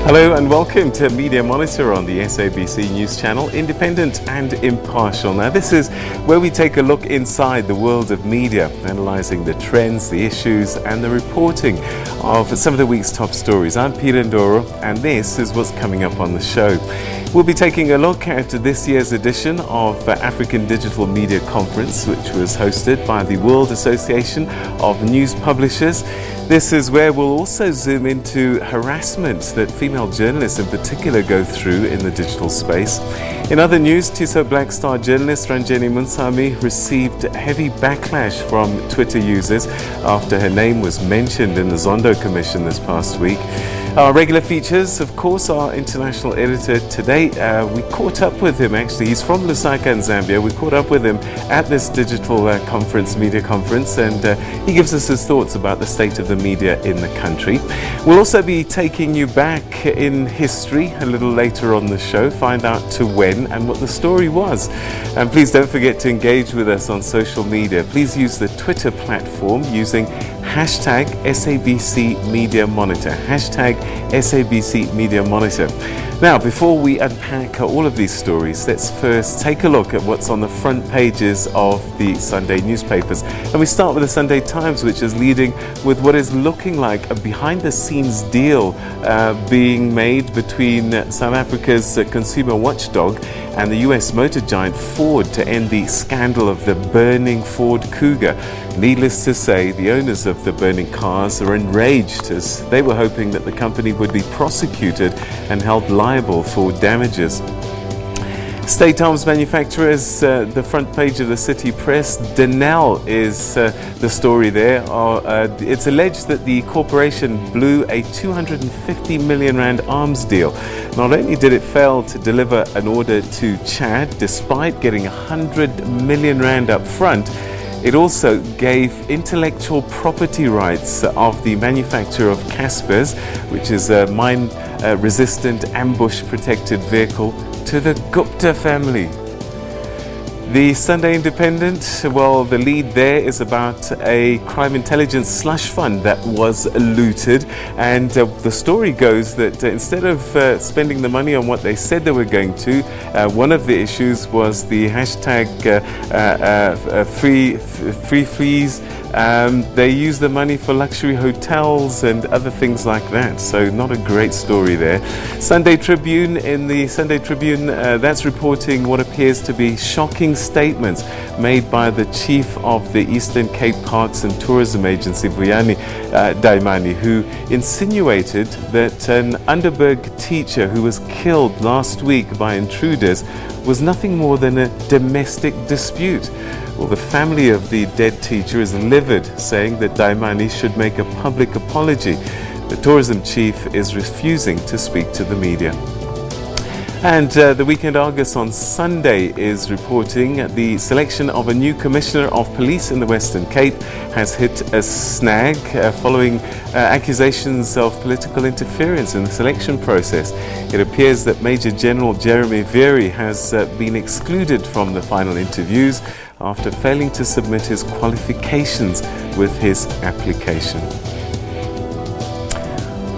Hello and welcome to Media Monitor on the SABC News Channel, independent and impartial. Now this is where we take a look inside the world of media, analysing the trends, the issues and the reporting of some of the week's top stories. I'm Peter Ndoro and this is what's coming up on the show. We'll be taking a look at this year's edition of African Digital Media Conference, which was hosted by the World Association of News Publishers. This is where we'll also zoom into harassment that female journalists in particular go through in the digital space. In other news, Tiso Black Star journalist Ranjeni Munsami received heavy backlash from Twitter users after her name was mentioned in the Zondo Commission this past week. Our regular features, of course, our international editor today. We caught up with him, actually. He's from Lusaka in Zambia. We caught up with him at this digital media conference, and he gives us his thoughts about the state of the media in the country. We'll also be taking you back in history a little later on the show, find out to when and what the story was. And please don't forget to engage with us on social media. Please use the Twitter platform using hashtag SABC Media Monitor. Hashtag SABC Media Monitor. Now, before we unpack all of these stories, let's first take a look at what's on the front pages of the Sunday newspapers. And we start with the Sunday Times, which is leading with what is looking like a behind-the-scenes deal being made between South Africa's consumer watchdog and the US motor giant Ford to end the scandal of the burning Ford Cougar. Needless to say, the owners of the burning cars are enraged as they were hoping that the company would be prosecuted and held liable for damages. State arms manufacturers, the front page of the City Press. Denel is the story there. It's alleged that the corporation blew a 250 million rand arms deal. Not only did it fail to deliver an order to Chad, despite getting 100 million rand up front, it also gave intellectual property rights of the manufacture of Caspers, which is a mine-resistant ambush-protected vehicle, to the Gupta family. The Sunday Independent, well, the lead there is about a crime intelligence slush fund that was looted, and the story goes that instead of spending the money on what they said they were going to, one of the issues was the hashtag free fees. They use the money for luxury hotels and other things like that. So not a great story there. Sunday Tribune, in the Sunday Tribune, that's reporting what appears to be shocking statements made by the chief of the Eastern Cape Parks and Tourism Agency, Vuyani Daimani, who insinuated that an Underberg teacher who was killed last week by intruders was nothing more than a domestic dispute. Well, the family of the dead teacher is livid, saying that Daimani should make a public apology. The tourism chief is refusing to speak to the media. And the Weekend Argus on Sunday is reporting the selection of a new commissioner of police in the Western Cape has hit a snag following accusations of political interference in the selection process. It appears that Major General Jeremy Veery has been excluded from the final interviews after failing to submit his qualifications with his application.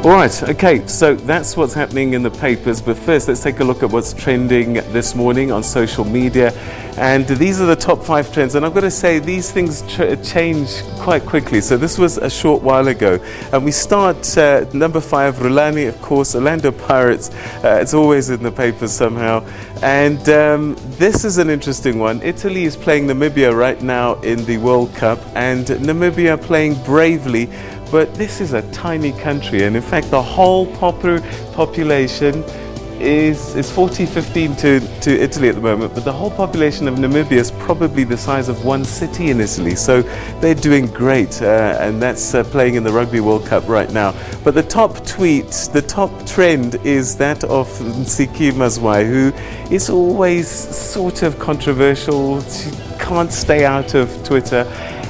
All right, okay, so that's what's happening in the papers. But first, let's take a look at what's trending this morning on social media. And these are the top 5 trends. And I've got to say, these things change quite quickly. So this was a short while ago. And we start number 5, Rulani, of course, Orlando Pirates. It's always in the papers somehow. And this is an interesting one. Italy is playing Namibia right now in the World Cup. And Namibia playing bravely. But this is a tiny country, and in fact the whole population is 40-15 to Italy at the moment, but the whole population of Namibia is probably the size of one city in Italy, so they're doing great, and that's playing in the Rugby World Cup right now. But the top tweet, the top trend is that of Nsiki Mazwai, who is always sort of controversial. She can't stay out of Twitter.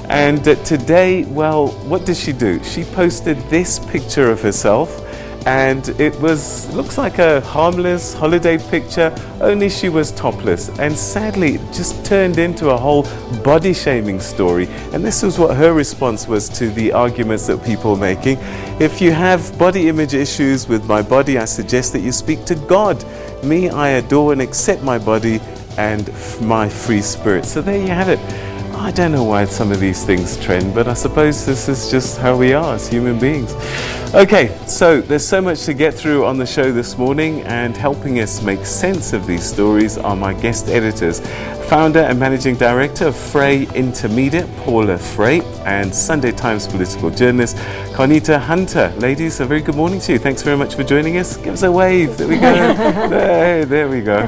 And today, well, what did she do? She posted this picture of herself and it looks like a harmless holiday picture, only she was topless, and sadly it just turned into a whole body shaming story. And this was what her response was to the arguments that people were making. If you have body image issues with my body, I suggest that you speak to God. Me, I adore and accept my body and my free spirit. So there you have it. I don't know why some of these things trend, but I suppose this is just how we are as human beings. Okay, so there's so much to get through on the show this morning, and helping us make sense of these stories are my guest editors, founder and managing director of Frey Intermedia, Paula Frey, and Sunday Times political journalist, Carnita Hunter. Ladies, a very good morning to you. Thanks very much for joining us. Give us a wave. There we go. There we go.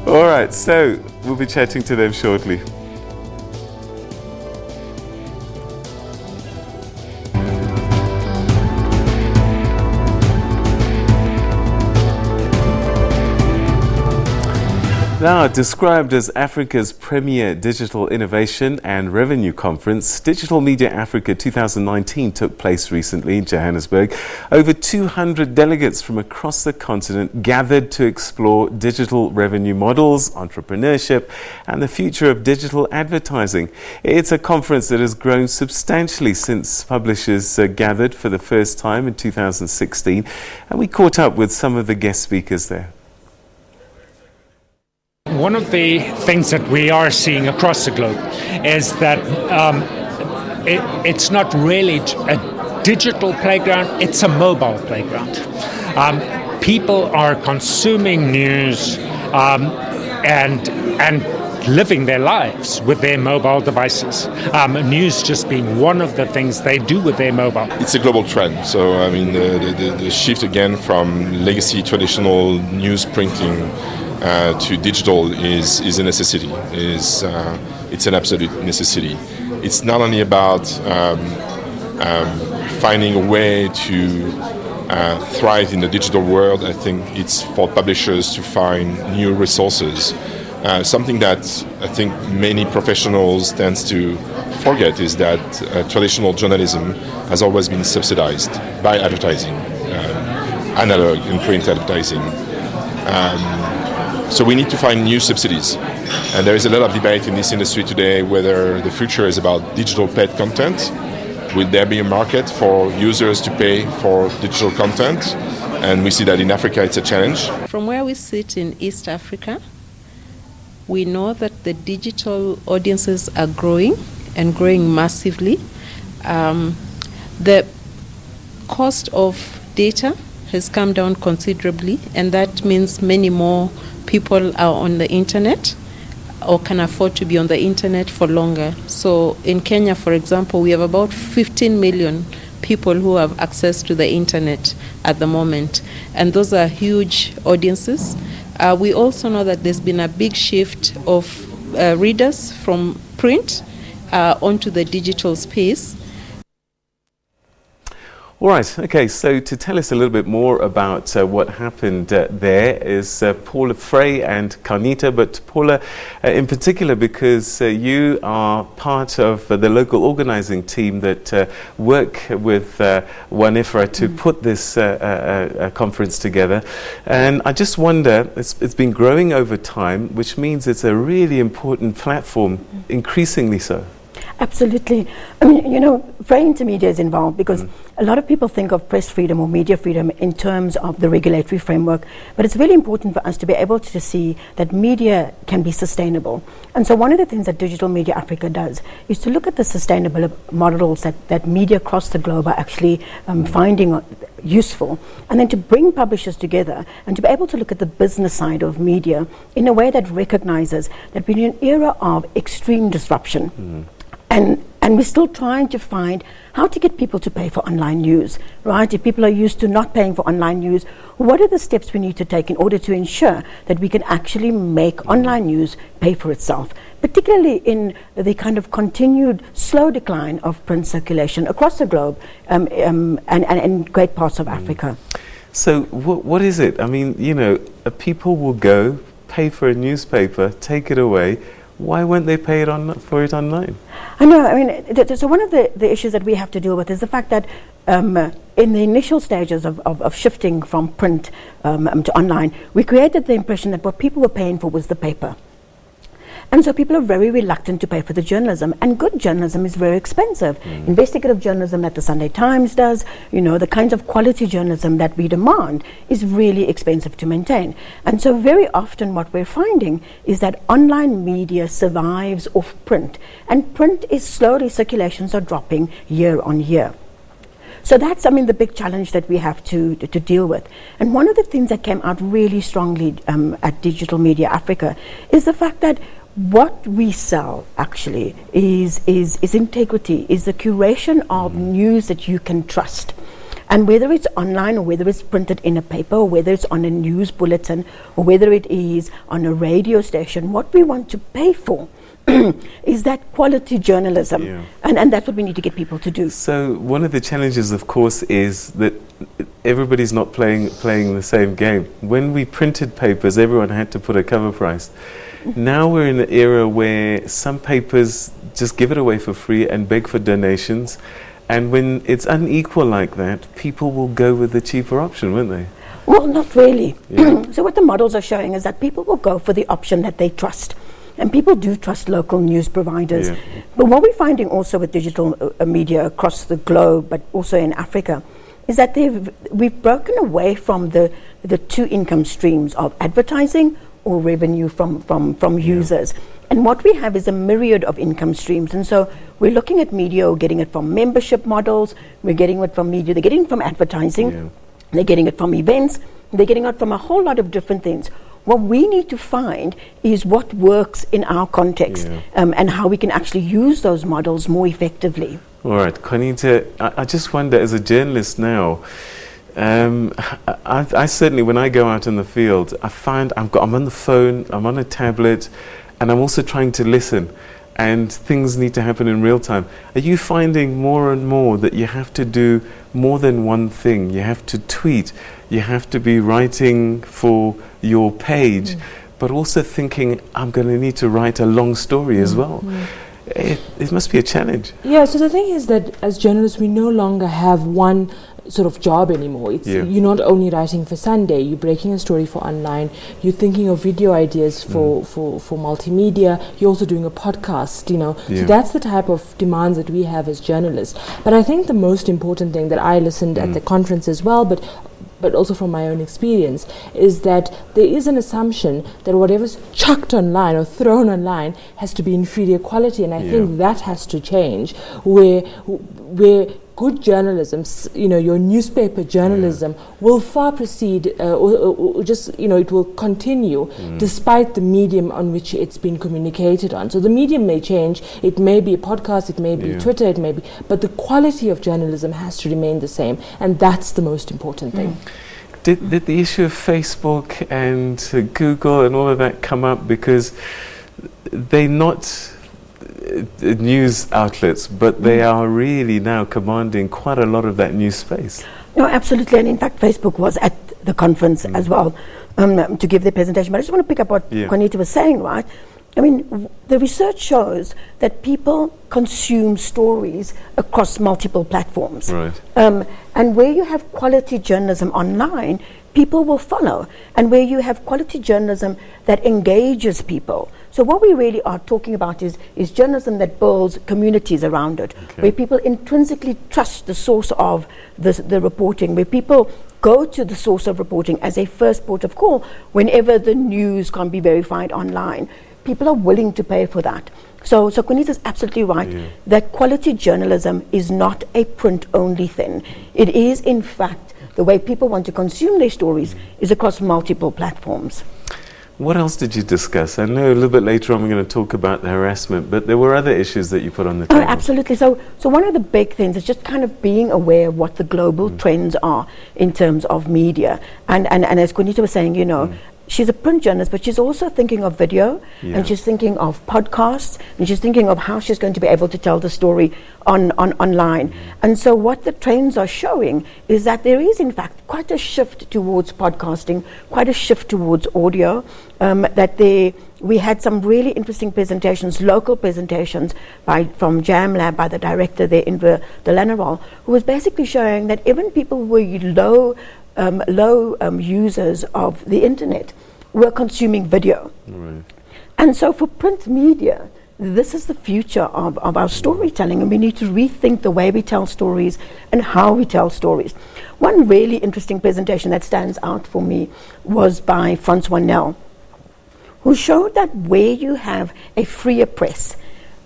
All right, so we'll be chatting to them shortly. Now, described as Africa's premier digital innovation and revenue conference, Digital Media Africa 2019 took place recently in Johannesburg. Over 200 delegates from across the continent gathered to explore digital revenue models, entrepreneurship, and the future of digital advertising. It's a conference that has grown substantially since publishers gathered for the first time in 2016, and we caught up with some of the guest speakers there. One of the things that we are seeing across the globe is that it's not really a digital playground, it's a mobile playground. People are consuming news and living their lives with their mobile devices. News just being one of the things they do with their mobile. It's a global trend. So, I mean, the shift again from legacy traditional news printing to digital is a necessity. It's an absolute necessity. It's not only about finding a way to thrive in the digital world. I think it's for publishers to find new resources. Something that I think many professionals tend to forget is that traditional journalism has always been subsidized by advertising, analog and print advertising. So we need to find new subsidies. And there is a lot of debate in this industry today whether the future is about digital paid content. Will there be a market for users to pay for digital content? And we see that in Africa it's a challenge. From where we sit in East Africa, we know that the digital audiences are growing and growing massively. The cost of data has come down considerably, and that means many more people are on the internet or can afford to be on the internet for longer. So in Kenya, for example, we have about 15 million people who have access to the internet at the moment, and those are huge audiences. We also know that there's been a big shift of readers from print onto the digital space. All right, okay, so to tell us a little bit more about what happened there is Paula Frey and Carnita, but Paula in particular because you are part of the local organizing team that work with Wanifra to put this conference together. And I just wonder, it's been growing over time, which means it's a really important platform, increasingly so. Absolutely. I mean, you know, Frey Intermedia is involved because a lot of people think of press freedom or media freedom in terms of the regulatory framework, but it's really important for us to be able to see that media can be sustainable. And so one of the things that Digital Media Africa does is to look at the sustainable models that media across the globe are actually finding useful, and then to bring publishers together and to be able to look at the business side of media in a way that recognizes that we're in an era of extreme disruption. And we're still trying to find how to get people to pay for online news, right? If people are used to not paying for online news, what are the steps we need to take in order to ensure that we can actually make online news pay for itself, particularly in the kind of continued slow decline of print circulation across the globe and in great parts of Africa. So what is it? I mean, you know, people will go, pay for a newspaper, take it away. Why won't they pay for it online? I know. I mean, so one of the issues that we have to deal with is the fact that in the initial stages of shifting from print to online, we created the impression that what people were paying for was the paper. And so people are very reluctant to pay for the journalism, and good journalism is very expensive. Investigative journalism that the Sunday Times does, the kinds of quality journalism that we demand is really expensive to maintain. And so very often what we're finding is that online media survives off print, and print is slowly, circulations are dropping year on year. So that's, the big challenge that we have to deal with. And one of the things that came out really strongly at Digital Media Africa is the fact that what we sell actually is integrity, is the curation of news that you can trust. And whether it's online or whether it's printed in a paper or whether it's on a news bulletin or whether it is on a radio station, what we want to pay for is that quality journalism. Yeah. And that's what we need to get people to do. So one of the challenges, of course, is that everybody's not playing the same game. When we printed papers, everyone had to put a cover price. Now we're in an era where some papers just give it away for free and beg for donations. And when it's unequal like that, people will go with the cheaper option, won't they? Well, not really. Yeah. So what the models are showing is that people will go for the option that they trust. And people do trust local news providers. Yeah. But what we're finding also with digital media across the globe, but also in Africa, is that we've broken away from the two income streams of advertising or revenue from users. And what we have is a myriad of income streams. And so we're looking at media, we're getting it from membership models, we're getting it from media, they're getting it from advertising, they're getting it from events, they're getting it from a whole lot of different things. What we need to find is what works in our context and how we can actually use those models more effectively. All right, Juanita, I just wonder, as a journalist now, I certainly, when I go out in the field, I find I'm on the phone, I'm on a tablet, and I'm also trying to listen, and things need to happen in real time. Are you finding more and more that you have to do more than one thing? You have to tweet, you have to be writing for your page, but also thinking, I'm going to need to write a long story as well. It must be a challenge. Yeah, so the thing is that as journalists, we no longer have one sort of job anymore. You're not only writing for Sunday, you're breaking a story for online, you're thinking of video ideas for multimedia, you're also doing a podcast, So that's the type of demands that we have as journalists. But I think the most important thing that I listened at the conference as well, but also from my own experience, is that there is an assumption that whatever's chucked online or thrown online has to be inferior quality, and I think that has to change, where good journalism, your newspaper journalism will far proceed, or just, it will continue despite the medium on which it's been communicated on. So the medium may change, it may be a podcast, it may be Twitter, it may be, but the quality of journalism has to remain the same, and that's the most important thing. Did the issue of Facebook and Google and all of that come up because they're not news outlets, but they are really now commanding quite a lot of that news space? No, absolutely. And in fact, Facebook was at the conference as well to give their presentation. But I just want to pick up what Juanita was saying, right? I mean, the research shows that people consume stories across multiple platforms. Right. And where you have quality journalism online, people will follow. And where you have quality journalism that engages people. So what we really are talking about is journalism that builds communities around it, where people intrinsically trust the source of the reporting, where people go to the source of reporting as a first port of call whenever the news can't be verified online. People are willing to pay for that. So Juanita is absolutely right that quality journalism is not a print-only thing. It is, in fact, the way people want to consume their stories is across multiple platforms. What else did you discuss? I know a little bit later on we're going to talk about the harassment, but there were other issues that you put on the table. Oh, absolutely. So one of the big things is just kind of being aware of what the global trends are in terms of media. And as Juanita was saying, she's a print journalist, but she's also thinking of video, and she's thinking of podcasts, and she's thinking of how she's going to be able to tell the story online. And so what the trends are showing is that there is, in fact, quite a shift towards podcasting, quite a shift towards audio, that there we had some really interesting presentations, local presentations from Jam Lab by the director there, Indra Delanarol, who was basically showing that even people who were low users of the internet were consuming video. Right. And so for print media, this is the future of our storytelling, and we need to rethink the way we tell stories and how we tell stories. One really interesting presentation that stands out for me was by Francois Nel, who showed that where you have a freer press,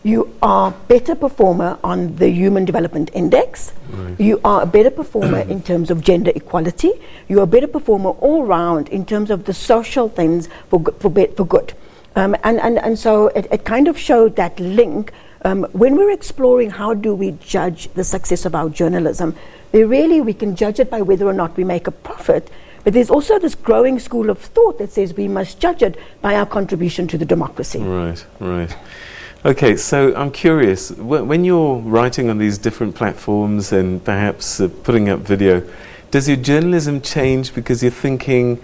you are a better performer on the Human Development Index, right. You are a better performer in terms of gender equality, you are a better performer all round in terms of the social things for good. And so it kind of showed that link. When we're exploring how do we judge the success of our journalism, we can judge it by whether or not we make a profit, but there's also this growing school of thought that says we must judge it by our contribution to the democracy. Right. Okay, so I'm curious, when you're writing on these different platforms and perhaps putting up video, does your journalism change because you're thinking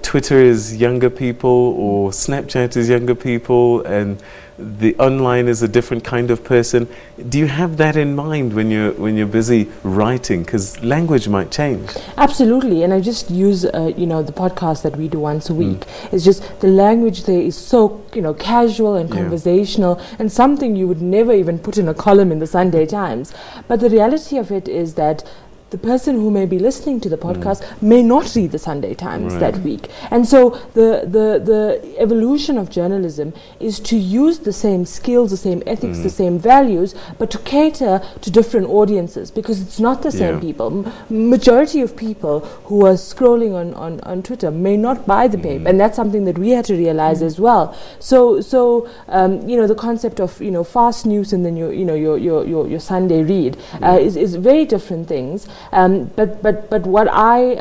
Twitter is younger people or Snapchat is younger people and the online is a different kind of person? Do you have that in mind when you're busy writing? Because language might change. Absolutely, and I just use the podcast that we do once a week. It's just the language there is so casual and conversational, and something you would never even put in a column in the Sunday Times. But the reality of it is that the person who may be listening to the podcast may not read the Sunday Times that week. And so the evolution of journalism is to use the same skills, the same ethics, the same values, but to cater to different audiences, because it's not the same people. Majority of people who are scrolling on Twitter may not buy the paper, and that's something that we had to realize as well. So the concept of fast news and then your Sunday read is very different things. But what I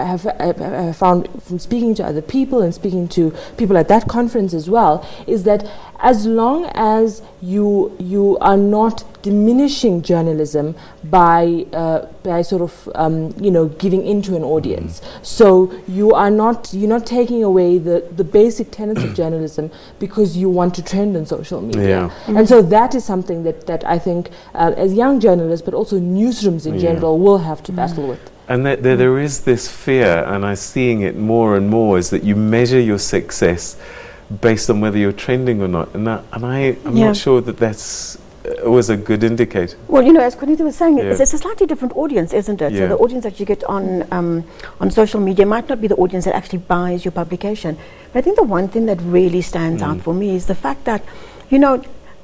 have found from speaking to other people and speaking to people at that conference as well is that as long as you are not diminishing journalism by sort of giving into an audience, so you're not taking away the basic tenets of journalism because you want to trend on social media. And so that is something that I think as young journalists, but also newsrooms in general, will have to battle with. And there is this fear, and I'm seeing it more and more, is that you measure your success based on whether you're trending or not. And I'm not sure that's always a good indicator. Well, as Cornita was saying, it's a slightly different audience, isn't it? So the audience that you get on social media might not be the audience that actually buys your publication. But I think the one thing that really stands out for me is the fact that,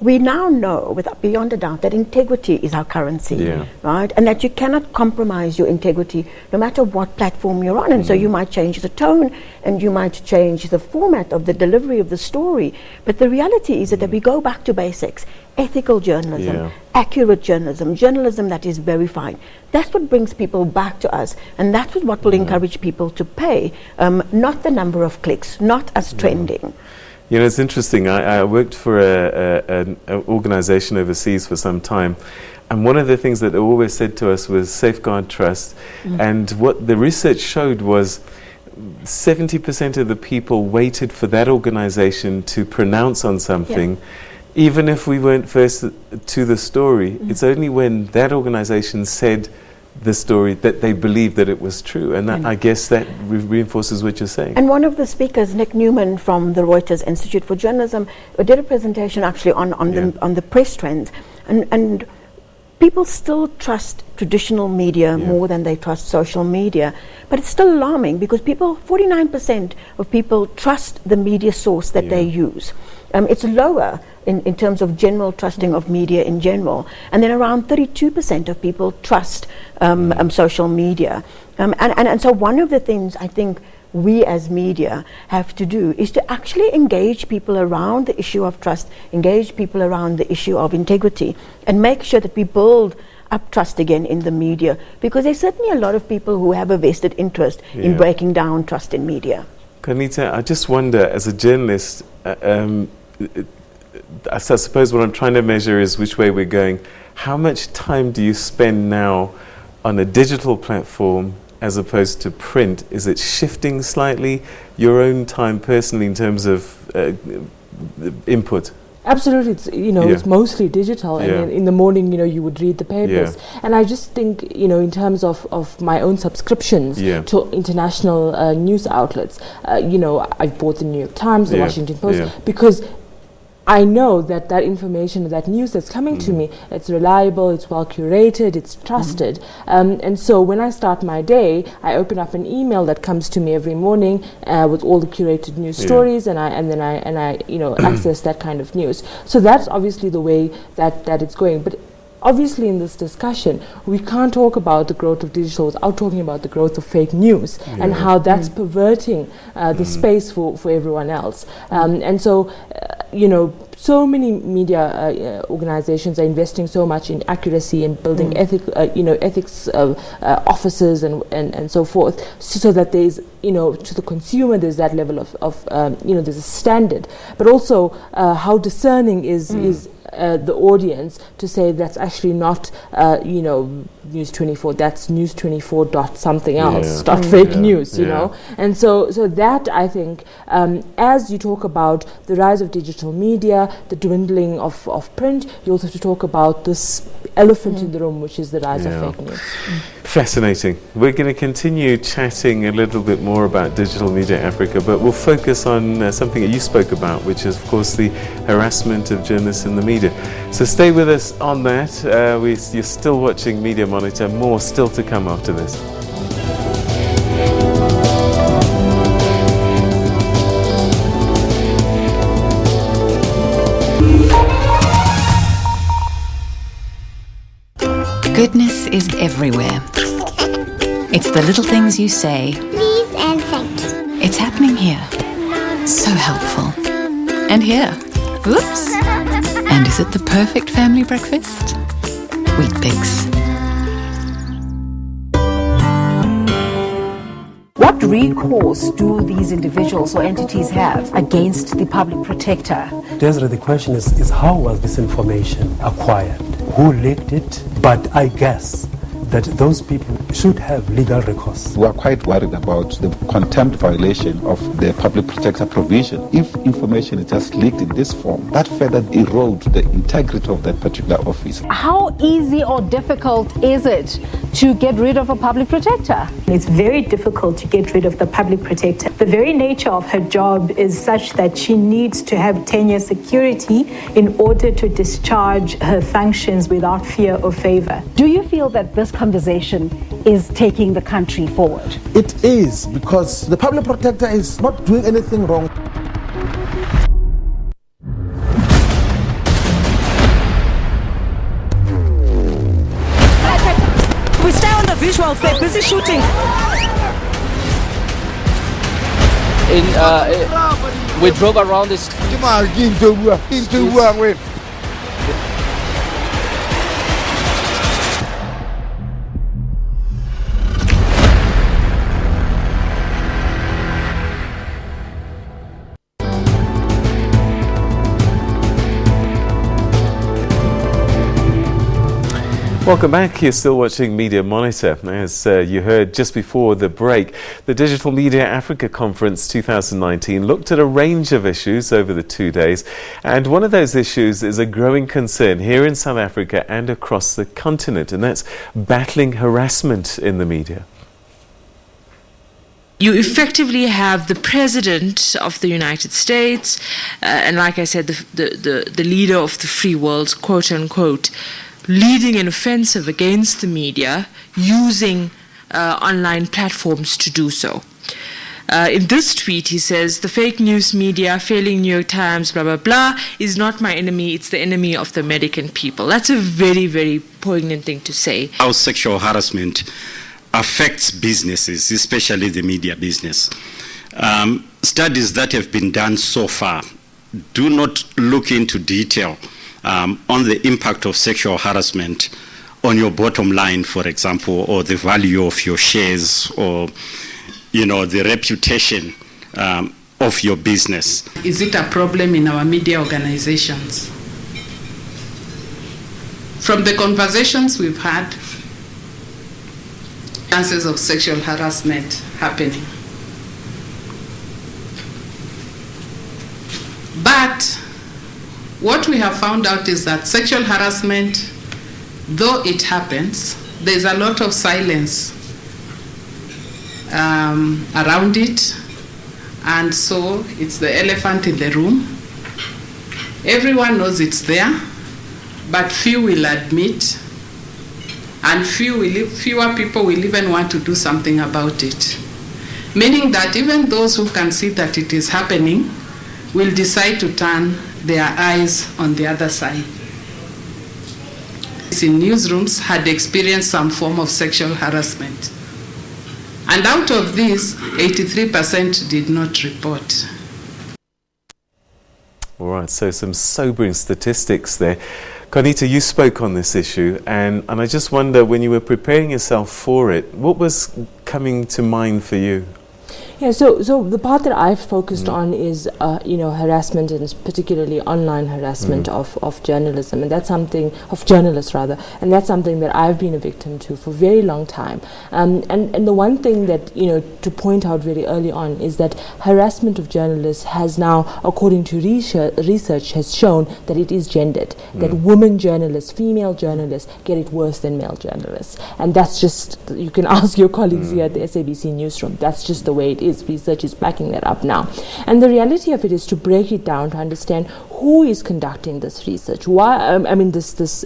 we now know, beyond a doubt, that integrity is our currency, right? And that you cannot compromise your integrity no matter what platform you're on. And so you might change the tone and you might change the format of the delivery of the story. But the reality is that we go back to basics. Ethical journalism, accurate journalism that is verified. That's what brings people back to us. And that's what will encourage people to pay, not the number of clicks, not as trending. It's interesting. I worked for an organization overseas for some time, and one of the things that they always said to us was safeguard trust. And what the research showed was 70% of the people waited for that organization to pronounce on something. Even if we weren't first to the story, it's only when that organization said the story that they believed that it was true, and that, I guess that reinforces what you're saying. And one of the speakers, Nick Newman from the Reuters Institute for Journalism, did a presentation actually on the press trends, and people still trust traditional media more than they trust social media, but it's still alarming because 49% of people trust the media source that they use. It's lower in terms of general trusting of media in general. And then around 32% of people trust social media. And so one of the things I think we as media have to do is to actually engage people around the issue of trust, engage people around the issue of integrity, and make sure that we build up trust again in the media, because there's certainly a lot of people who have a vested interest in breaking down trust in media. Carnita, I just wonder, as a journalist, I suppose what I'm trying to measure is which way we're going. How much time do you spend now on a digital platform as opposed to print? Is it shifting slightly? Your own time personally in terms of input? Absolutely, it's it's mostly digital, and in the morning, you would read the papers. And I just think, in terms of my own subscriptions to international news outlets, I bought the New York Times, the Washington Post, because I know that information, that news that's coming to me, it's reliable, it's well curated, it's trusted. And so when I start my day, I open up an email that comes to me every morning with all the curated news stories, and I access that kind of news. So that's obviously the way that it's going. But obviously, in this discussion, we can't talk about the growth of digital without talking about the growth of fake news and how that's perverting the space for everyone else. And so, so many media organizations are investing so much in accuracy and building ethics offices and so forth, so that there's, to the consumer, there's that level of there's a standard. But also, how discerning is the audience to say that's actually not News 24, that's News 24 dot something else, dot fake news, know. And so that, I think, as you talk about the rise of digital media, the dwindling of print, you also have to talk about this elephant in the room, which is the rise of fake news. Fascinating. We're going to continue chatting a little bit more about Digital Media Africa, but we'll focus on something that you spoke about, which is, of course, the harassment of journalists in the media. So stay with us on that. You're still watching Media Monitor. More still to come after this. Goodness is everywhere. It's the little things you say. Please and thank you. It's happening here. So helpful. And here. Oops. And is it the perfect family breakfast? Wheat Bix. What recourse do these individuals or entities have against the public protector? Desiree, the question is how was this information acquired? Who leaked it? But I guess that those people should have legal recourse. We are quite worried about the contempt violation of the public protector provision. If information is just leaked in this form, that further erodes the integrity of that particular office. How easy or difficult is it to get rid of a public protector? It's very difficult to get rid of the public protector. The very nature of her job is such that she needs to have tenure security in order to discharge her functions without fear or favor. Do you feel that this conversation is taking the country forward? It is, because the public protector is not doing anything wrong. We stay on the visuals, they're busy shooting. We drove around this. Welcome back. You're still watching Media Monitor. As you heard just before the break, the Digital Media Africa Conference 2019 looked at a range of issues over the 2 days. And one of those issues is a growing concern here in South Africa and across the continent, and that's battling harassment in the media. You effectively have the President of the United States, and like I said, the leader of the free world, quote unquote, leading an offensive against the media, using online platforms to do so. In this tweet, he says, the fake news media, failing New York Times, blah, blah, blah, is not my enemy, it's the enemy of the American people. That's a very, very poignant thing to say. How sexual harassment affects businesses, especially the media business. Studies that have been done so far do not look into detail on the impact of sexual harassment on your bottom line, for example, or the value of your shares, or the reputation of your business. Is it a problem in our media organizations? From the conversations we've had, chances of sexual harassment happening. But what we have found out is that sexual harassment, though it happens, there's a lot of silence around it, and so it's the elephant in the room. Everyone knows it's there, but few will admit, and fewer people will even want to do something about it. Meaning that even those who can see that it is happening will decide to turn their eyes on the other side. In newsrooms had experienced some form of sexual harassment. And out of these, 83% did not report. All right, so some sobering statistics there. Carnita, you spoke on this issue, and I just wonder, when you were preparing yourself for it, what was coming to mind for you? Yeah, so the part that I've focused on is, harassment, and particularly online harassment of journalism, and that's something, of journalists rather, and that's something that I've been a victim to for a very long time. And the one thing that, to point out very early on is that harassment of journalists has now, according to research, has shown that it is gendered, that women journalists, female journalists, get it worse than male journalists. And that's just, you can ask your colleagues here at the SABC newsroom, that's just the way it is. Research is backing that up now. And the reality of it is to break it down to understand who is conducting this research, why, this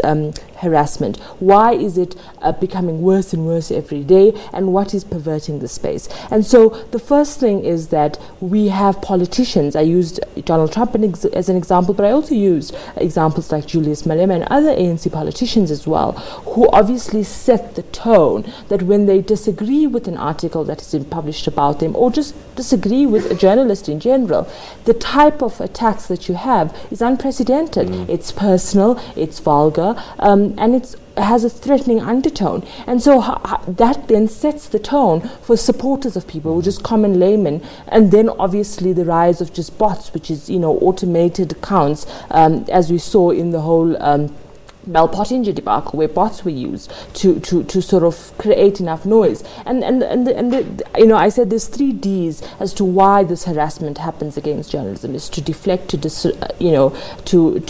harassment, why is it becoming worse and worse every day, and what is perverting the space. And so the first thing is that we have politicians. I used Donald Trump as an example, but I also used examples like Julius Malema and other ANC politicians as well, who obviously set the tone that when they disagree with an article that has been published about them, or just disagree with a journalist in general, the type of attacks that you have is unprecedented. It's personal, it's vulgar, and it has a threatening undertone. And so that then sets the tone for supporters of people, just common laymen, and then obviously the rise of just bots, which is, automated accounts, as we saw in the whole Mel Pottinger debacle, where bots were used to sort of create enough noise. And I said there's 3 Ds as to why this harassment happens against journalism: is to deflect, to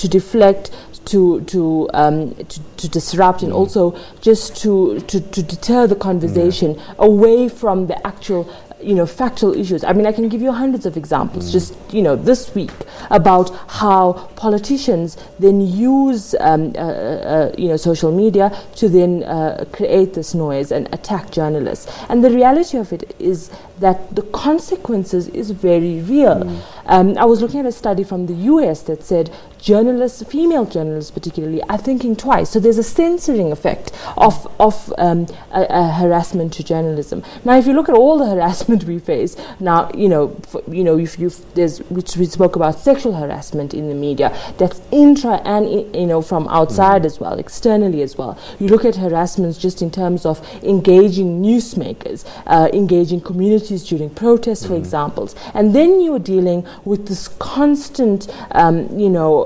deflect, to disrupt, and also just to deter the conversation away from the actual factual issues. I mean, I can give you hundreds of examples just, this week about how politicians then use, social media to then create this noise and attack journalists. And the reality of it is that the consequences is very real. I was looking at a study from the US that said journalists, female journalists particularly, are thinking twice. So there's a censoring effect of harassment to journalism. Now, if you look at all the harassment we face now, which we spoke about, sexual harassment in the media, that's intra and from outside as well, externally as well. You look at harassments just in terms of engaging newsmakers, engaging communities during protests, for example, and then you're dealing with this constant,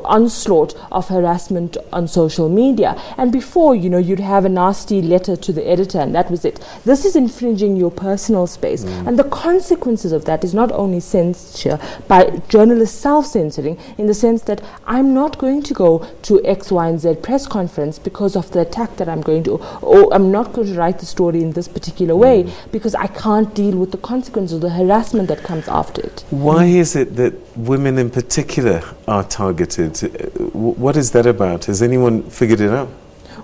onslaught of harassment on social media. And before, you'd have a nasty letter to the editor, and that was it. This is infringing your personal space, and the consequences of that is not only censure by journalists self-censoring, in the sense that I'm not going to go to X, Y, and Z press conference because of the attack that I'm going to, or I'm not going to write the story in this particular way because I can't deal with the consequences of the harassment that comes after it. Why is it that women in particular are targeted? What is that about? Has anyone figured it out?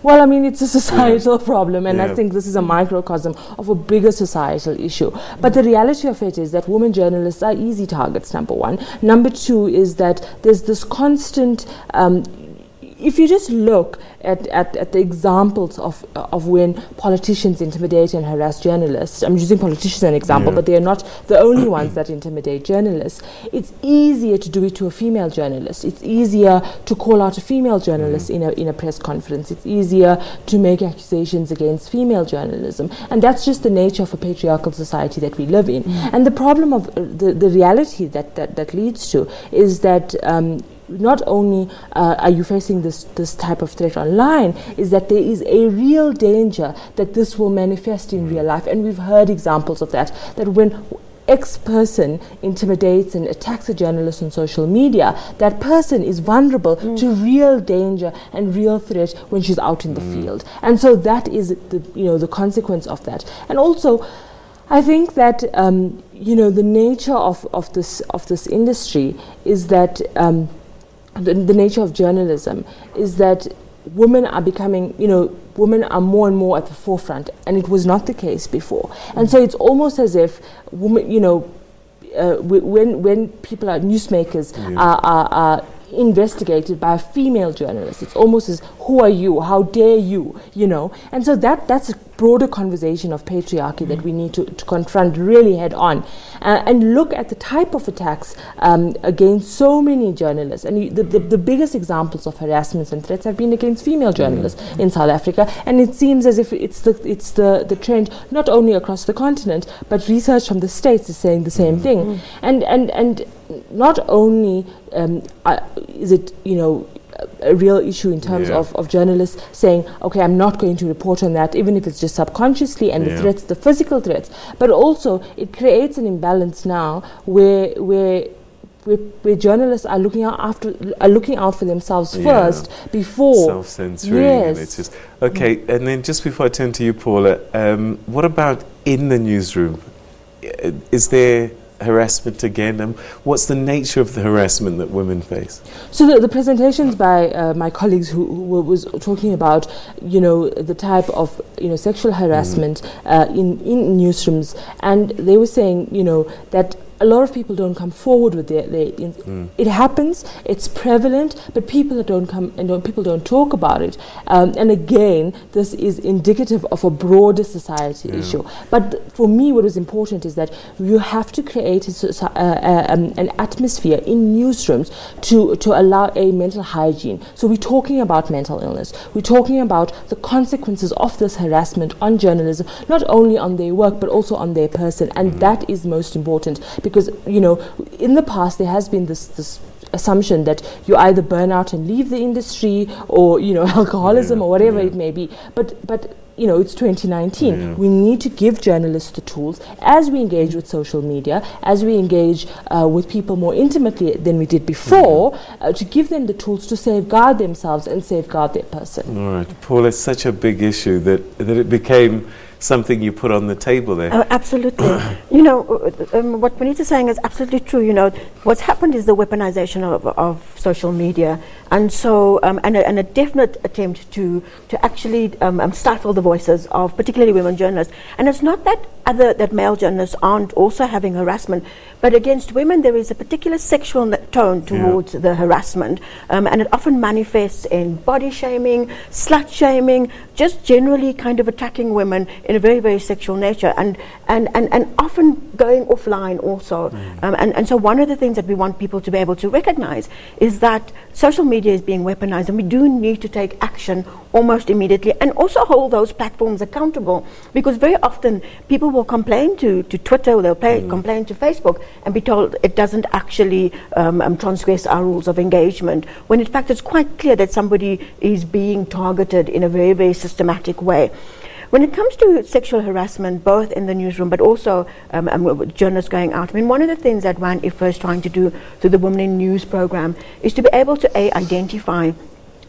Well, I mean, it's a societal problem, and I think this is a microcosm of a bigger societal issue. But the reality of it is that women journalists are easy targets, number one. Number two is that there's this constant, if you just look at the examples of when politicians intimidate and harass journalists, I'm using politicians as an example, but they are not the only ones that intimidate journalists. It's easier to do it to a female journalist. It's easier to call out a female journalist in a press conference. It's easier to make accusations against female journalism. And that's just the nature of a patriarchal society that we live in. And the problem of the reality that leads to is that not only are you facing this type of threat online, is that there is a real danger that this will manifest in real life. And we've heard examples of that when X person intimidates and attacks a journalist on social media, that person is vulnerable to real danger and real threat when she's out in the field. And so that is the consequence of that. And also, I think that the nature of this industry is that the nature of journalism is that women are becoming, women are more and more at the forefront, and it was not the case before. And so it's almost as if women, when people are newsmakers are investigated by a female journalist, it's almost as, who are you? How dare you? And so that's a broader conversation of patriarchy that we need to confront really head on, and look at the type of attacks against so many journalists. And the biggest examples of harassments and threats have been against female journalists in South Africa, and it seems as if it's the trend not only across the continent, but research from the States is saying the same thing. And not only is it a real issue in terms of journalists saying, okay, I'm not going to report on that, even if it's just subconsciously, and the threats, the physical threats, but also it creates an imbalance now where journalists are looking out for themselves first before self-censoring. And it's just okay. And then just before I turn to you, Paula, what about in the newsroom? Is there harassment again, and what's the nature of the harassment that women face? So the presentations by my colleagues who was talking about the type of sexual harassment in newsrooms, and they were saying that a lot of people don't come forward with it happens, it's prevalent, but people don't come and people don't talk about it. And again, this is indicative of a broader society issue. But for me, what is important is that you have to create an atmosphere in newsrooms to allow a mental hygiene. So we're talking about mental illness. We're talking about the consequences of this harassment on journalism, not only on their work, but also on their person. And that is most important. Because, in the past there has been this assumption that you either burn out and leave the industry, or, alcoholism or whatever it may be. But it's 2019. We need to give journalists the tools as we engage with social media, as we engage with people more intimately than we did before, to give them the tools to safeguard themselves and safeguard their person. All right. Paul, it's such a big issue that it became something you put on the table there. Absolutely. What Benita's saying is absolutely true. What's happened is the weaponization of social media, and so and a definite attempt to actually stifle the voices of particularly women journalists. And it's not that male journalists aren't also having harassment, but against women there is a particular sexual tone towards the harassment, and it often manifests in body shaming, slut shaming, just generally kind of attacking women in a very, very sexual nature, and often going offline also. And so one of the things that we want people to be able to recognize is that social media is being weaponized, and we do need to take action almost immediately, and also hold those platforms accountable, because very often people will complain to Twitter, or they'll complain to Facebook and be told it doesn't actually transgress our rules of engagement, when in fact it's quite clear that somebody is being targeted in a very, very systematic way. When it comes to sexual harassment, both in the newsroom but also journalists going out, one of the things that WAN IFA is trying to do through the Women in News program is to be able to identify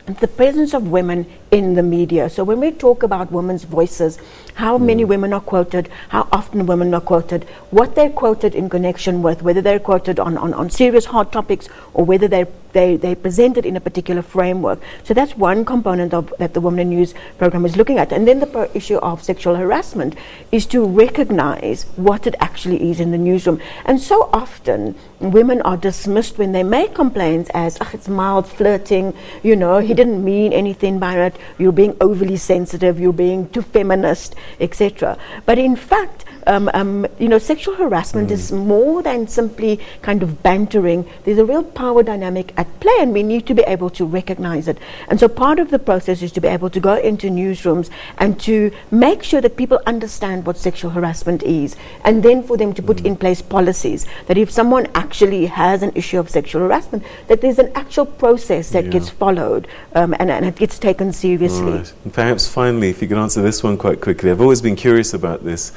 the presence of women in the media. So when we talk about women's voices, how many women are quoted, how often women are quoted, what they're quoted in connection with, whether they're quoted on serious hard topics, or whether they're presented in a particular framework. So that's one component that the Women in News program is looking at. And then the issue of sexual harassment is to recognize what it actually is in the newsroom. And so often women are dismissed when they make complaints as, it's mild flirting, he didn't mean anything by it, you're being overly sensitive, you're being too feminist, etc. But in fact, sexual harassment is more than simply kind of bantering. There's a real power dynamic at play, and we need to be able to recognize it. And so part of the process is to be able to go into newsrooms and to make sure that people understand what sexual harassment is, and then for them to put in place policies that if someone actually has an issue of sexual harassment, that there's an actual process that gets followed, and it gets taken seriously. Right. And perhaps finally, if you can answer this one quite quickly. I've always been curious about this.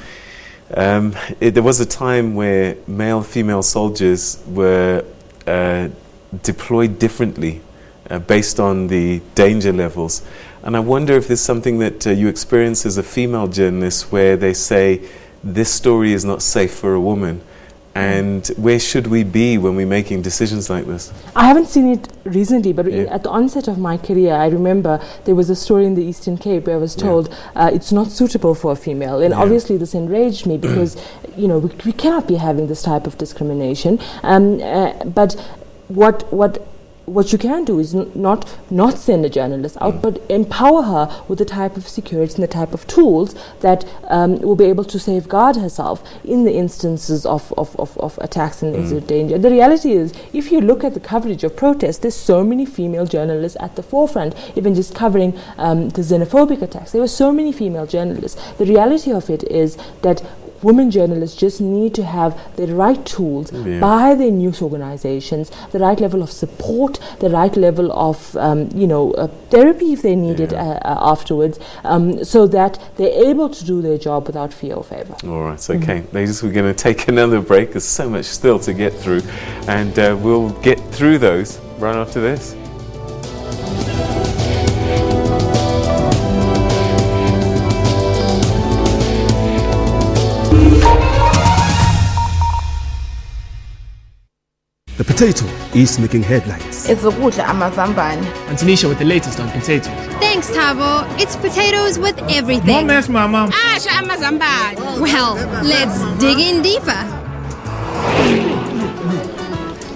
There was a time where male-female soldiers were deployed differently based on the danger levels. And I wonder if there's something that you experience as a female journalist where they say, this story is not safe for a woman. And where should we be when we're making decisions like this? I haven't seen it recently, but at the onset of my career, I remember there was a story in the Eastern Cape where I was told it's not suitable for a female. And obviously this enraged me because, you know, we cannot be having this type of discrimination. But what you can do is not send a journalist out, but empower her with the type of security and the type of tools that will be able to safeguard herself in the instances of attacks and incident danger. The reality is, if you look at the coverage of protests, there's so many female journalists at the forefront, even just covering the xenophobic attacks. There were so many female journalists. The reality of it is that women journalists just need to have the right tools by their news organizations, the right level of support, the right level of therapy if they need it afterwards, so that they're able to do their job without fear or favor. All right, okay. Ladies, we're going to take another break. There's so much still to get through, and we'll get through those right after this. The potato is making headlines. It's ukudla amazambane. And Tanisha with the latest on potatoes. Thanks, Tabo. It's potatoes with everything. Don't mess, Mama. Asha amazambane. Well, let's dig in deeper.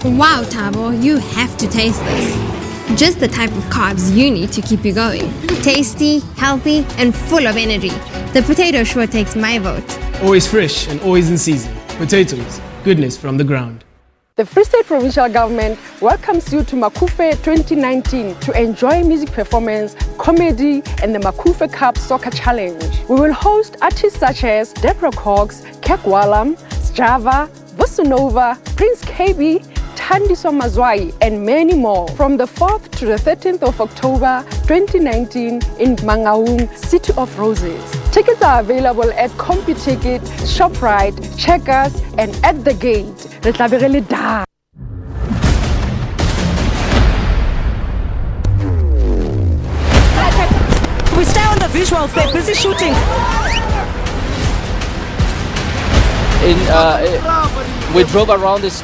Wow, Tabo, you have to taste this. Just the type of carbs you need to keep you going. Tasty, healthy, and full of energy. The potato sure takes my vote. Always fresh and always in season. Potatoes, goodness from the ground. The Free State Provincial Government welcomes you to Makufe 2019 to enjoy music performance, comedy, and the Makufe Cup Soccer Challenge. We will host artists such as Deborah Cox, Kek Walam, Sjava, Vusunova, Prince KB, Thandiso Mazwai, and many more from the 4th to the 13th of October 2019 in Mangaung, City of Roses. Tickets are available at CompuTicket, ShopRite, Checkers, and at the gate. We stay on the visuals, they're busy shooting. We drove around this.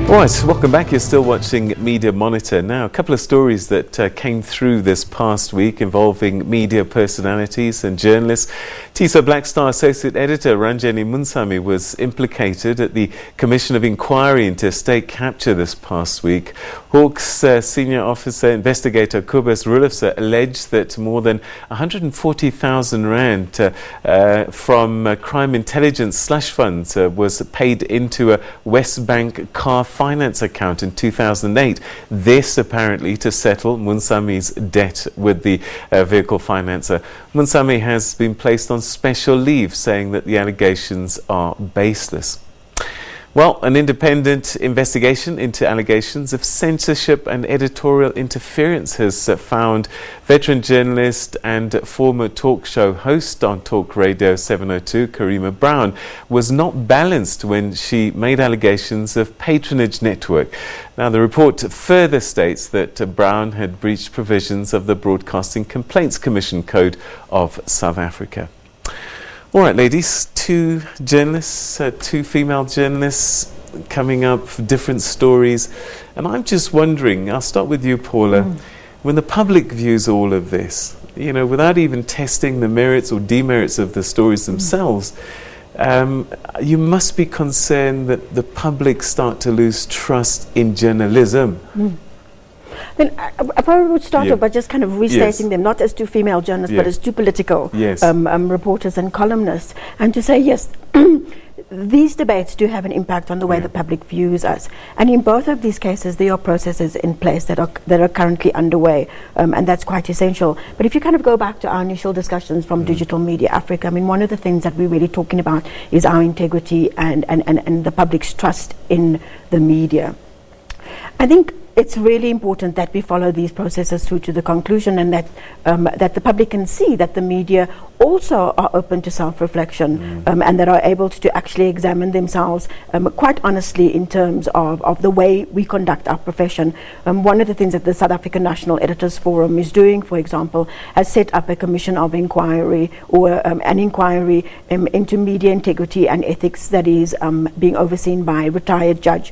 All right, welcome back. You're still watching Media Monitor. Now, a couple of stories that came through this past week involving media personalities and journalists. TISA Black Star Associate Editor Ranjani Munsami was implicated at the Commission of Inquiry into State Capture this past week. Hawks Senior Officer Investigator Kubas Rulofse alleged that more than 140,000 rand from crime intelligence slush funds was paid into a West Bank car finance account in 2008. This apparently to settle Munsami's debt with the vehicle financer. Munsami has been placed on special leave, saying that the allegations are baseless. Well, an independent investigation into allegations of censorship and editorial interference has found veteran journalist and former talk show host on Talk Radio 702, Karima Brown, was not balanced when she made allegations of patronage network. Now, the report further states that Brown had breached provisions of the Broadcasting Complaints Commission Code of South Africa. All right, ladies, two journalists, two female journalists coming up for different stories. And I'm just wondering, I'll start with you, Paula, when the public views all of this, you know, without even testing the merits or demerits of the stories themselves, you must be concerned that the public start to lose trust in journalism. Then I probably would start off by just kind of restating them, not as two female journalists, but as two political reporters and columnists. And to say, yes, these debates do have an impact on the way the public views us. And in both of these cases, there are processes in place that are currently underway, and that's quite essential. But if you kind of go back to our initial discussions from Digital Media Africa, I mean, one of the things that we're really talking about is our integrity and the public's trust in the media. I think it's really important that we follow these processes through to the conclusion, and that the public can see that the media also are open to self-reflection, and that are able to actually examine themselves quite honestly in terms of the way we conduct our profession. One of the things that the South African National Editors Forum is doing, for example, has set up a commission of inquiry, or an inquiry into media integrity and ethics that is being overseen by retired Judge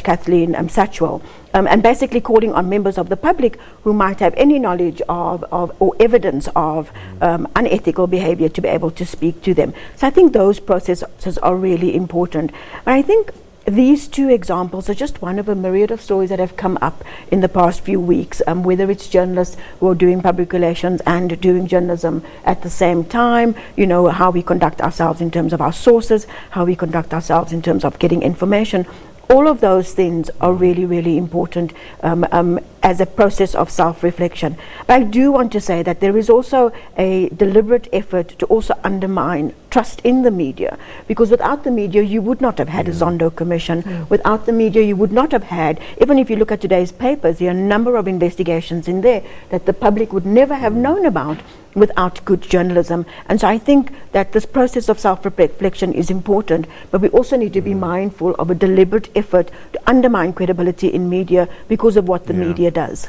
Kathleen Satchwell. And basically calling on members of the public who might have any knowledge of or evidence of unethical behavior to be able to speak to them. So I think those processes are really important. And I think these two examples are just one of a myriad of stories that have come up in the past few weeks, whether it's journalists who are doing public relations and doing journalism at the same time, you know, how we conduct ourselves in terms of our sources, how we conduct ourselves in terms of getting information. All of those things are really, really important as a process of self-reflection. But I do want to say that there is also a deliberate effort to also undermine trust in the media, because without the media you would not have had a Zondo Commission. Without the media you would not have had, even if you look at today's papers, there are a number of investigations in there that the public would never have known about without good journalism. And so I think that this process of self-reflection is important, but we also need to be mindful of a deliberate effort to undermine credibility in media because of what the media does.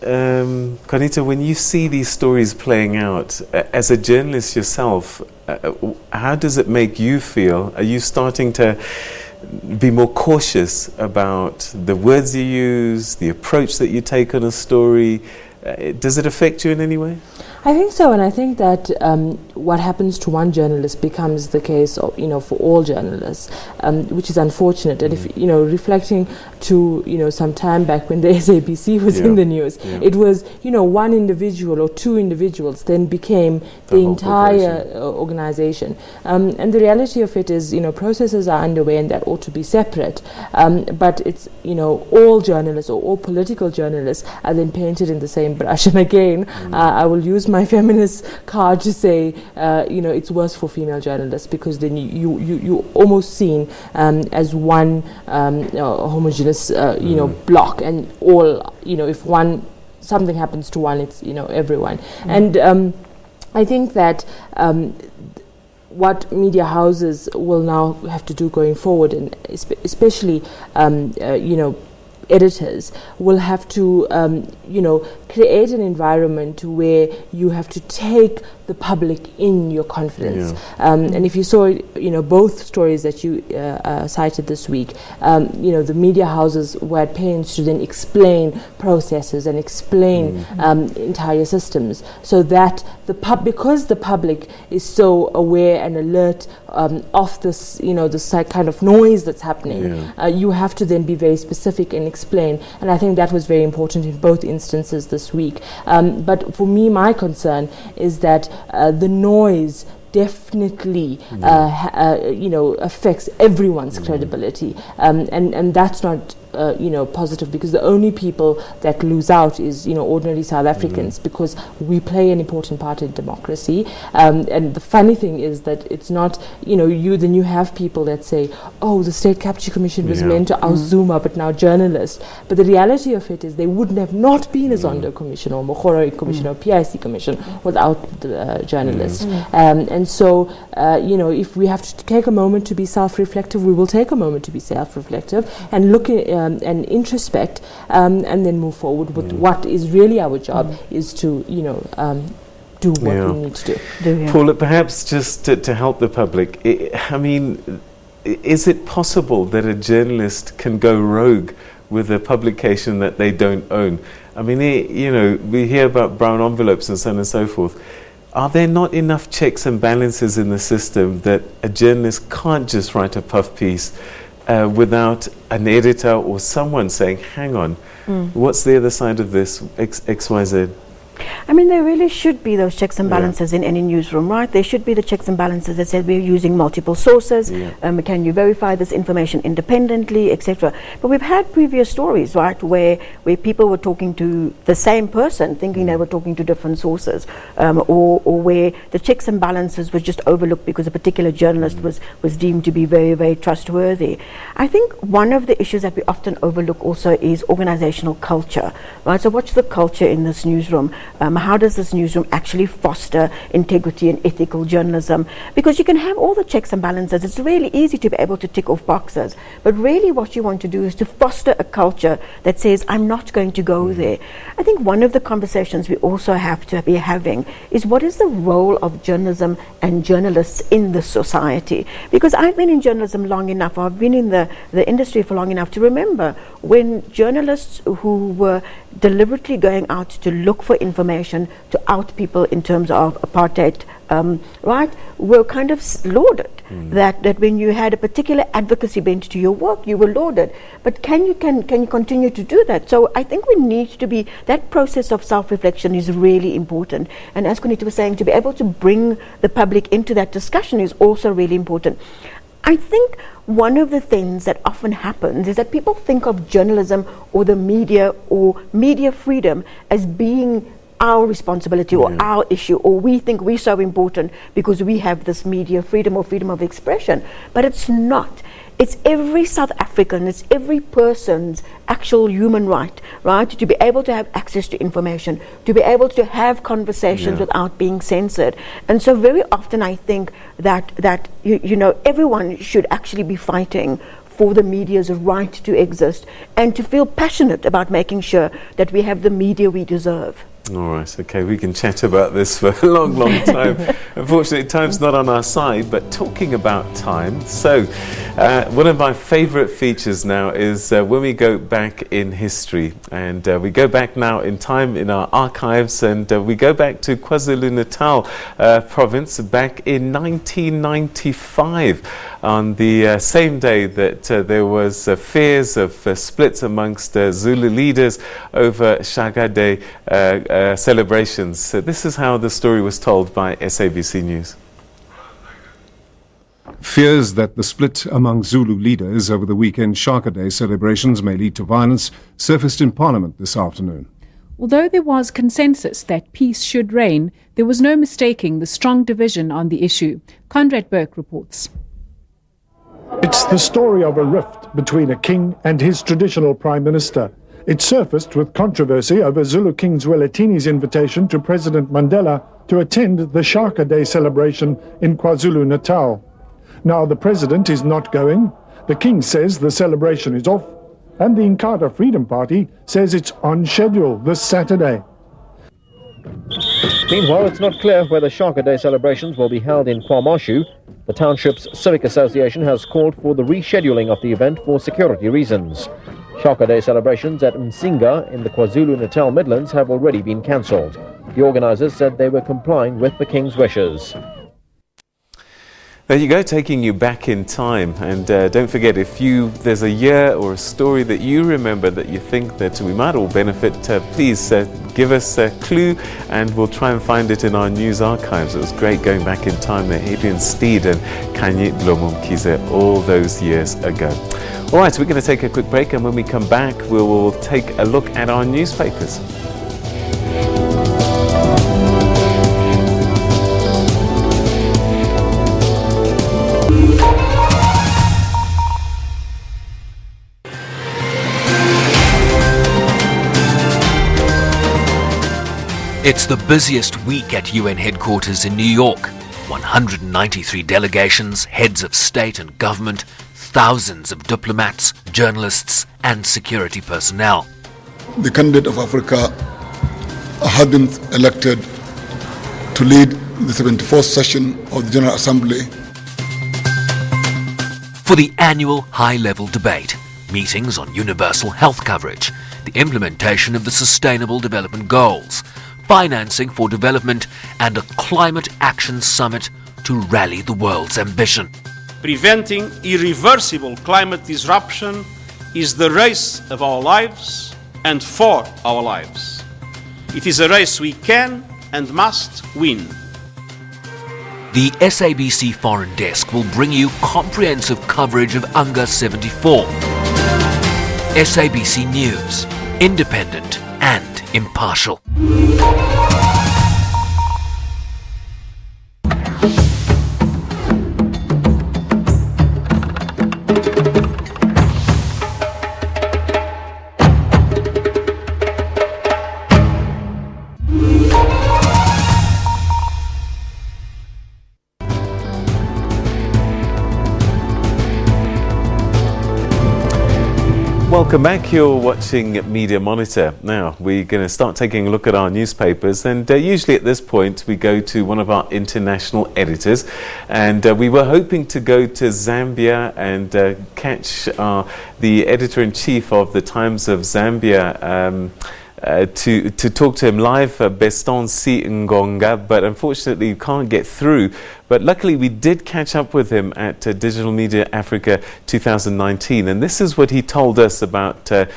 Carnita, when you see these stories playing out, as a journalist yourself, how does it make you feel? Are you starting to be more cautious about the words you use, the approach that you take on a story? Does it affect you in any way? I think so, and I think that what happens to one journalist becomes the case, for all journalists, which is unfortunate. And if reflecting to some time back when the SABC was in the news, it was one individual or two individuals then became the entire organization. And the reality of it is, processes are underway, and that ought to be separate. But it's all journalists or all political journalists are then painted in the same brush. And again, I will use my feminist card to say, it's worse for female journalists, because then you almost seen as one homogeneous, block, and all, if something happens to one, it's everyone. And I think that what media houses will now have to do going forward, and especially editors, will have to create an environment where you have to take the public in your confidence. And if you saw both stories that you cited this week, the media houses were at pains to then explain processes and explain entire systems, so that because the public is so aware and alert of this this kind of noise that's happening, you have to then be very specific and explain. And I think that was very important in both instances this week. But for me, my concern is that the noise definitely affects everyone's credibility, and that's not positive, because the only people that lose out is ordinary South Africans, because we play an important part in democracy. And the funny thing is that it's not you have people that say, oh, the State Capture Commission was meant to oust Zuma, but now journalists. But the reality of it is they wouldn't have not been a Zondo Commission or Mogoro Commission or PIC Commission without the journalists. And so if we have to take a moment to be self-reflective, we will take a moment to be self-reflective and look at and introspect, and then move forward with what is really our job, is to do what we need to do. Paula, perhaps just to help the public, is it possible that a journalist can go rogue with a publication that they don't own? I mean, we hear about brown envelopes and so on and so forth. Are there not enough checks and balances in the system that a journalist can't just write a puff piece without an editor or someone saying, hang on, what's the other side of this, XYZ? I mean, there really should be those checks and balances in any newsroom, right? There should be the checks and balances that said we're using multiple sources. Can you verify this information independently, etc.? But we've had previous stories, right, where people were talking to the same person, thinking they were talking to different sources, or where the checks and balances were just overlooked because a particular journalist was deemed to be very, very trustworthy. I think one of the issues that we often overlook also is organizational culture, right? So what's the culture in this newsroom? How does this newsroom actually foster integrity and ethical journalism? Because you can have all the checks and balances. It's really easy to be able to tick off boxes. But really what you want to do is to foster a culture that says, I'm not going to go there. I think one of the conversations we also have to be having is what is the role of journalism and journalists in the society? Because I've been in journalism long enough, I've been in the industry for long enough to remember when journalists who were deliberately going out to look for information to out people in terms of apartheid, right, were kind of lauded. That when you had a particular advocacy bent to your work, you were lauded. But can you continue to do that? So I think we need to be, that process of self-reflection is really important. And as Konita was saying, to be able to bring the public into that discussion is also really important. I think one of the things that often happens is that people think of journalism or the media or media freedom as being our responsibility or our issue, or we think we're so important because we have this media freedom or freedom of expression. But it's not. It's every South African, it's every person's actual human right, right? To be able to have access to information, to be able to have conversations without being censored. And so very often I think that you know, everyone should actually be fighting for the media's right to exist and to feel passionate about making sure that we have the media we deserve. All right, okay, we can chat about this for a long, long time. Unfortunately, time's not on our side, but talking about time. So, one of my favorite features now is when we go back in history, and we go back now in time in our archives, and we go back to KwaZulu-Natal province back in 1995, on the same day that there was fears of splits amongst Zulu leaders over Shaka Day celebrations. So this is how the story was told by SABC News. Fears that the split among Zulu leaders over the weekend Shaka Day celebrations may lead to violence surfaced in Parliament this afternoon. Although there was consensus that peace should reign, there was no mistaking the strong division on the issue. Conrad Burke reports. It's the story of a rift between a king and his traditional prime minister. It surfaced with controversy over Zulu King Zwelithini's invitation to President Mandela to attend the Shaka Day celebration in KwaZulu-Natal. Now the president is not going, the king says the celebration is off, and the Inkatha Freedom Party says it's on schedule this Saturday. Meanwhile, it's not clear whether Shaka Day celebrations will be held in KwaMashu. The township's Civic Association has called for the rescheduling of the event for security reasons. Shaka Day celebrations at Msinga in the KwaZulu-Natal Midlands have already been cancelled. The organisers said they were complying with the King's wishes. There you go, taking you back in time. And don't forget, if there's a year or a story that you remember that you think that we might all benefit, please give us a clue and we'll try and find it in our news archives. It was great going back in time there. Adrian Steed and Kanye Blomumkize all those years ago. All right, so we're going to take a quick break, and when we come back, we will take a look at our newspapers. It's the busiest week at UN headquarters in New York. 193 delegations, heads of state and government, thousands of diplomats, journalists and security personnel. The candidate of Africa had been elected to lead the 74th session of the General Assembly. For the annual high-level debate, meetings on universal health coverage, the implementation of the Sustainable Development Goals, financing for development and a climate action summit to rally the world's ambition. Preventing irreversible climate disruption is the race of our lives and for our lives. It is a race we can and must win. The SABC Foreign Desk will bring you comprehensive coverage of UNGA 74. SABC News, independent and impartial. Welcome back. You're watching Media Monitor. Now, we're going to start taking a look at our newspapers, and usually at this point we go to one of our international editors, and we were hoping to go to Zambia and catch the editor-in-chief of the Times of Zambia to talk to him live, Beston C. Ngonga, but unfortunately you can't get through. But luckily we did catch up with him at Digital Media Africa 2019, and this is what he told us about the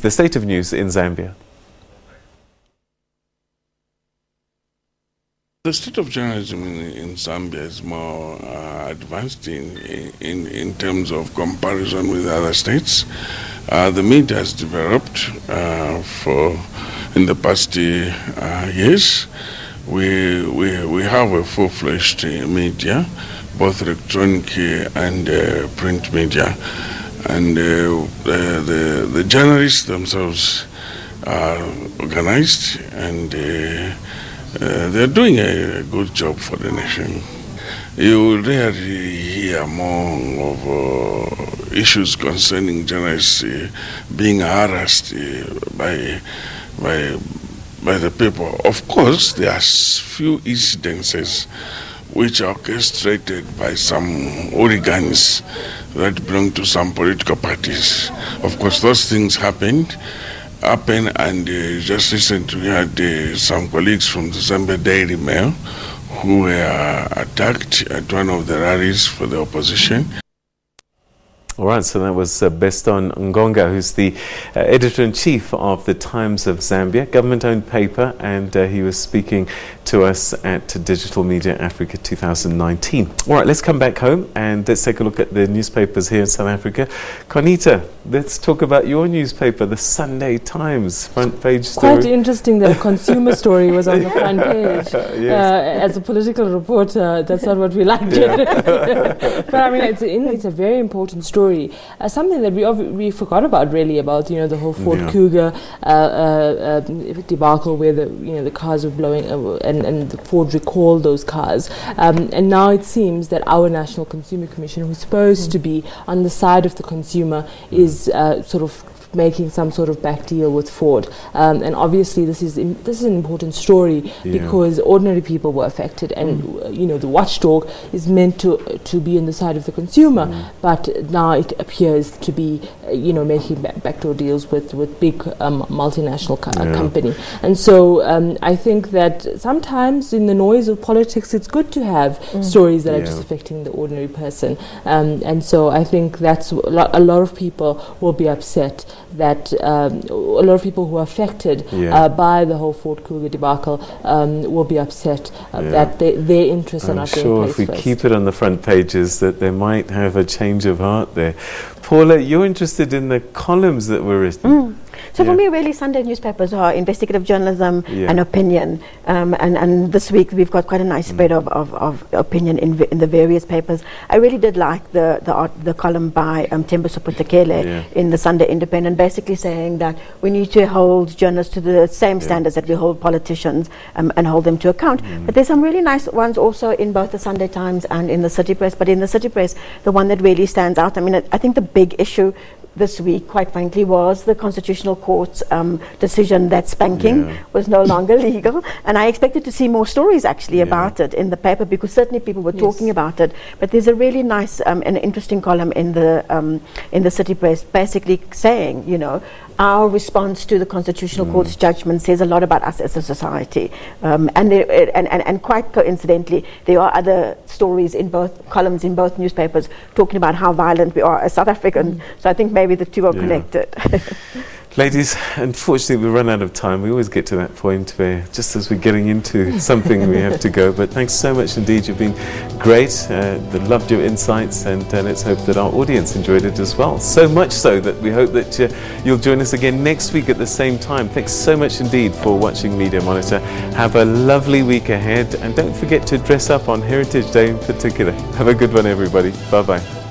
state of news in Zambia. The state of journalism in Zambia is more advanced in terms of comparison with other states. The media has developed in the past years. We have a full-fledged media, both electronic and print media, and the journalists themselves are organized, and they're doing a good job for the nation. You rarely hear more of issues concerning journalists being harassed by the people. Of course, there are few incidences which are orchestrated by some hooligans that belong to some political parties. Of course, those things happen, and just recently we had some colleagues from the Zambia Daily Mail who were attacked at one of the rallies for the opposition. All right, so that was Beston Ngonga, who's the editor-in-chief of the Times of Zambia, government-owned paper, and he was speaking to us at Digital Media Africa 2019. All right, let's come back home and let's take a look at the newspapers here in South Africa. Conita, let's talk about your newspaper, the Sunday Times, front page story. Quite interesting that a consumer story was on the front page. Yes. As a political reporter, that's not what we like. But I mean, it's a very important story. Something that we forgot about, really, about the whole Ford Cougar debacle, where the cars were blowing and the Ford recalled those cars, and now it seems that our National Consumer Commission, who's supposed to be on the side of the consumer, is sort of making some sort of back deal with Ford, and obviously this is an important story because ordinary people were affected, and the watchdog is meant to be on the side of the consumer, but now it appears to be making backdoor deals with big multinational company, and so I think that sometimes in the noise of politics it's good to have stories that are just affecting the ordinary person, and so I think that's a lot of people will be upset that a lot of people who are affected by the whole Ford Cougar debacle will be upset that their interests are not being placed first. I'm sure if we keep it on the front pages that they might have a change of heart there. Paula, you're interested in the columns that were written. So for me, really, Sunday newspapers are investigative journalism and opinion. And this week we've got quite a nice spread of opinion in the various papers. I really did like the column by Tembuso Putekele in the Sunday Independent, basically saying that we need to hold journalists to the same standards that we hold politicians and hold them to account. But there's some really nice ones also in both the Sunday Times and in the City Press. But in the City Press, the one that really stands out, I mean, I think the big issue this week, quite frankly, was the Constitutional Court's decision that spanking was no longer legal. And I expected to see more stories actually about it in the paper, because certainly people were talking about it. But there's a really nice and interesting column in the City Press, basically saying, our response to the Constitutional Court's judgment says a lot about us as a society. And quite coincidentally, there are other stories in both columns in both newspapers talking about how violent we are as South Africans. So I think maybe the two are connected. Ladies, unfortunately we run out of time. We always get to that point where just as we're getting into something we have to go. But thanks so much indeed. You've been great. Loved your insights, and let's hope that our audience enjoyed it as well. So much so that we hope that you'll join us again next week at the same time. Thanks so much indeed for watching Media Monitor. Have a lovely week ahead, and don't forget to dress up on Heritage Day in particular. Have a good one, everybody. Bye-bye.